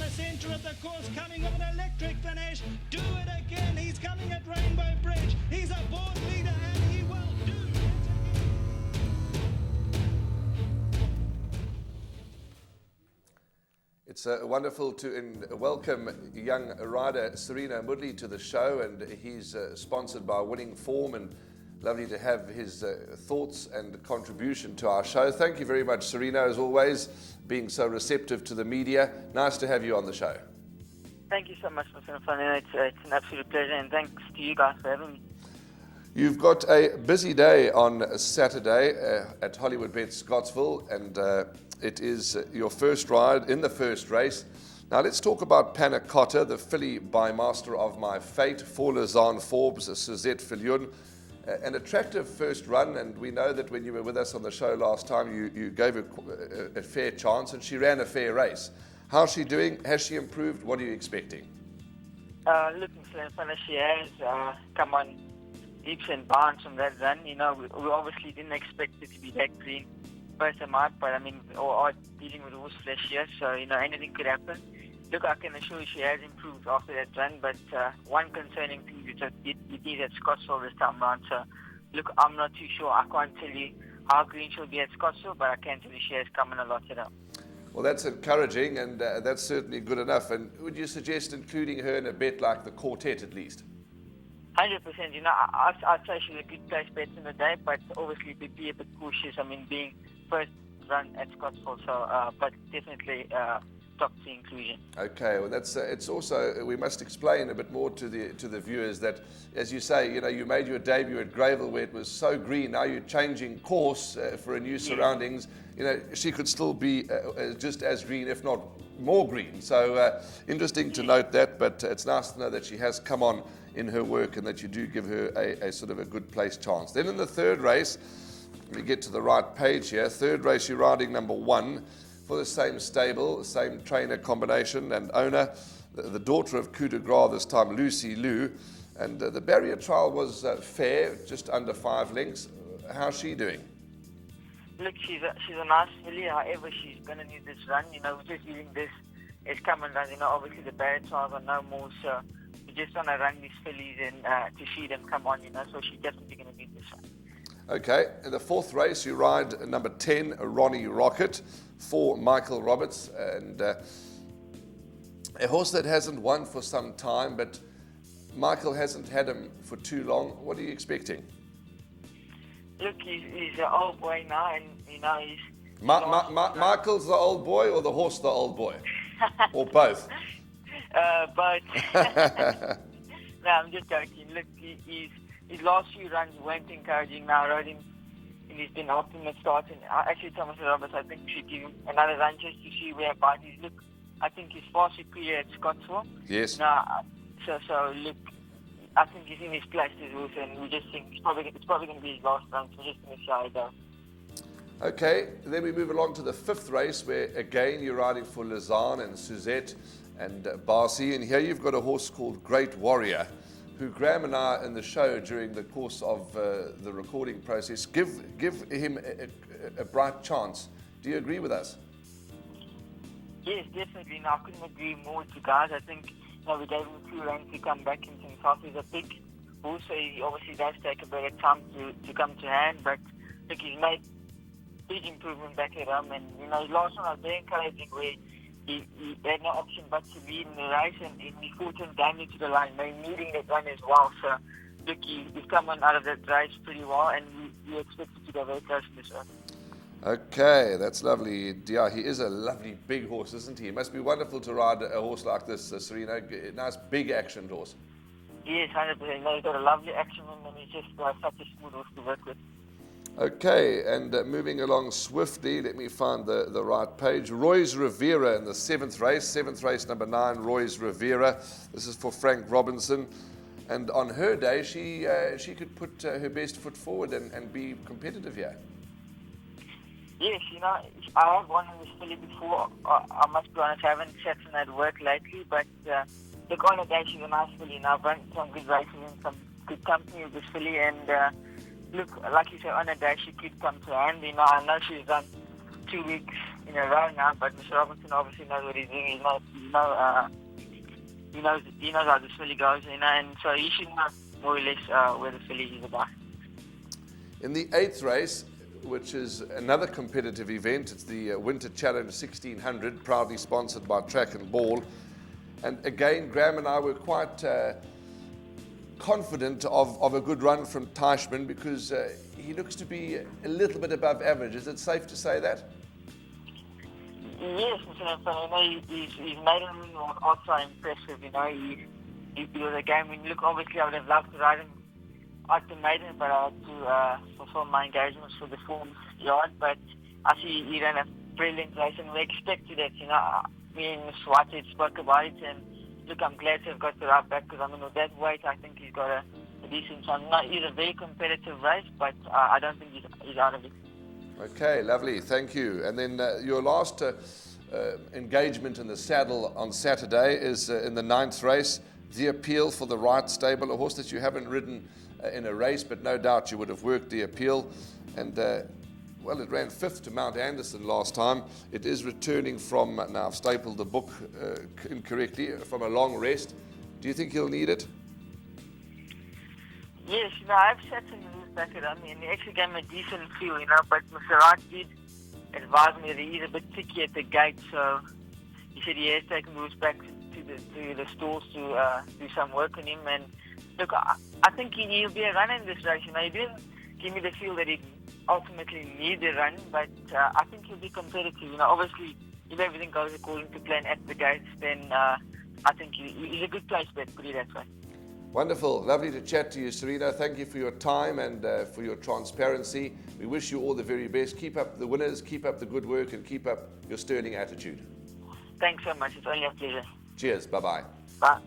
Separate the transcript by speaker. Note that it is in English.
Speaker 1: the centre of the course, coming with an electric finish. Do it again. He's coming at Rainbow Bridge. He's a board leader and he will do it again.
Speaker 2: It's wonderful to welcome young rider Serino Moodley to the show, and he's sponsored by Winning Form, and lovely to have his thoughts and contribution to our show. Thank you very much, Serino, as always, being so receptive to the media. Nice to have you on the show.
Speaker 3: Thank you so much, Mr. Fanny. It's an absolute pleasure, and thanks to you guys for having me.
Speaker 2: You've got a busy day on Saturday at Hollywood Bet Scottsville, and it is your first ride in the first race. Now let's talk about Panna Cotta, the filly by Master of My Fate, for Lazan Forbes, Suzette Fillion. An attractive first run, and we know that when you were with us on the show last time, you gave her a fair chance, and she ran a fair race. How's she doing? Has she improved? What are you expecting?
Speaker 3: Look, Mr. Fanny, she has come on leaps and bounds from that run. You know, we obviously didn't expect it to be that green first time out, but I mean, we are dealing with horse flesh here, so, you know, anything could happen. Look, I can assure you she has improved after that run, but one concerning thing is that it is at Scottsville this time round, so look, I'm not too sure. I can't tell you how green she'll be at Scottsville, but I can tell you she has come in a lot today.
Speaker 2: Well, that's encouraging, and that's certainly good enough. And would you suggest including her in a bet like the quartet at least?
Speaker 3: 100%. You know, I'd say she's a good place bet in the day, but obviously be a bit cautious. I mean, being first run at Scottsville, so but definitely top to inclusion.
Speaker 2: Okay, well that's it's also, we must explain a bit more to the viewers that, as you say, you know, you made your debut at Greyville where it was so green. Now you're changing course for a new surroundings. You know, she could still be just as green, if not more green. So interesting to note that, but it's nice to know that she has come on in her work and that you do give her a sort of a good place chance. Then in the third race, we get to the right page here. Third race, you're riding number 1 for the same stable, same trainer combination and owner, the daughter of Coup de Gras this time, Lucy Lou. And the barrier trial was fair, just under 5 lengths. How's she doing?
Speaker 3: Look, she's a nice filly. However, she's going to need this run. You know, we're just using this as come and run. You know, obviously the barrier trials are no more, so we just want to run these fillies and to see them come on, you know, so she's definitely going to need this one.
Speaker 2: Okay, in the fourth race, you ride number 10, Ronie Rocket, for Michael Roberts, and a horse that hasn't won for some time, but Michael hasn't had him for too long. What are you expecting?
Speaker 3: Look, he's an old boy now, and, you know, he's...
Speaker 2: Michael's the old boy, or the horse the old boy? Or both?
Speaker 3: Both. No, I'm just joking. Look, his last few runs weren't encouraging. Now I rode him in his penultimate start, and actually Thomas Roberts, I think we should give him another run just to see where about he's. Look, I think he's far superior at Scottsville.
Speaker 2: Yes.
Speaker 3: Now, so look, I think he's in his place as well, and we just think it's probably going to be his last run, so we're just going to see how he goes.
Speaker 2: Okay, then we move along to the fifth race, where again you're riding for Lazan and Suzette and Barcy, and here you've got a horse called Great Warrior, who Graham and I in the show during the course of the recording process give him a bright chance. Do you agree with us?
Speaker 3: Yes, definitely. No, I couldn't agree more with you guys. I think, you know, we gave him 2 runs to come back into himself. He's a big horse, so he obviously does take a bit of time to come to hand, but look, he's made big improvement back at home, and, you know, his last one was very encouraging where he had no option but to lead in the race, and he fought him down into the line, needing that run as well. So, look, he's come on out of that race pretty well, and we expect him to go very close to this one.
Speaker 2: Okay, that's lovely. Yeah, he is a lovely big horse, isn't he? It must be wonderful to ride a horse like this, Serino. Nice big action horse.
Speaker 3: Yes, 100%. No, he's got a lovely action in him, and he's just such a smooth horse to work with.
Speaker 2: Okay, and moving along swiftly, let me find the right page. Roy's Rivera in the seventh race number 9, Roy's Rivera. This is for Frank Robinson. And on her day, she could put her best foot forward and be competitive here.
Speaker 3: Yes, you know, I have won in this filly before. I must be honest, I haven't sat in that work lately, but look, on her day, she's a nice filly. You know, I've run some good races and some good company with this filly, and look, like you said, on a day she could come to hand. You know, I know she's done 2 weeks in a row now, but Mr. Robertson obviously knows what he's doing. He knows how this filly goes, and so he should know more or less where the filly is about.
Speaker 2: In the 8th race, which is another competitive event, it's the Winter Challenge 1600, proudly sponsored by Track and Ball. And again, Graham and I were quite confident of a good run from Teichmann, because he looks to be a little bit above average. Is it safe to say that?
Speaker 3: Yes, Mr. His maiden win was also impressive. He was a game when you look. Obviously, I would have loved to ride him at the maiden, but I had to fulfill my engagements for the 4th yard. But I see he ran a brilliant race, and we expected it. Me and Ms. Whitehead spoke about it, and look, I'm glad to have got the right back, because with that weight, I think he's got a decent chance. It's a very competitive race, but I don't think he's out of it.
Speaker 2: Okay, lovely, thank you. And then your last engagement in the saddle on Saturday is in the 9th race, The Appeal for the Right Stable, a horse that you haven't ridden in a race, but no doubt you would have worked The Appeal. And well, it ran 5th to Mount Anderson last time. It is returning from, now I've stapled the book incorrectly, from a long rest. Do you think he'll need it?
Speaker 3: Yes, I've sat in the loose back at him, and he actually gave me a decent feel, but Mr. Wright did advise me that he's a bit tricky at the gate, so he said he has taken loose back to the stores to do some work on him. And look, I think he'll be a runner in this race. He didn't give me the feel that he ultimately need the run, but I think he'll be competitive. Obviously, if everything goes according to plan at the gates, then I think he's a good place bet, put it that way.
Speaker 2: Wonderful. Lovely to chat to you, Serino. Thank you for your time and for your transparency. We wish you all the very best. Keep up the winners, keep up the good work, and keep up your sterling attitude.
Speaker 3: Thanks so much. It's only a pleasure.
Speaker 2: Cheers. Bye-bye.
Speaker 3: Bye.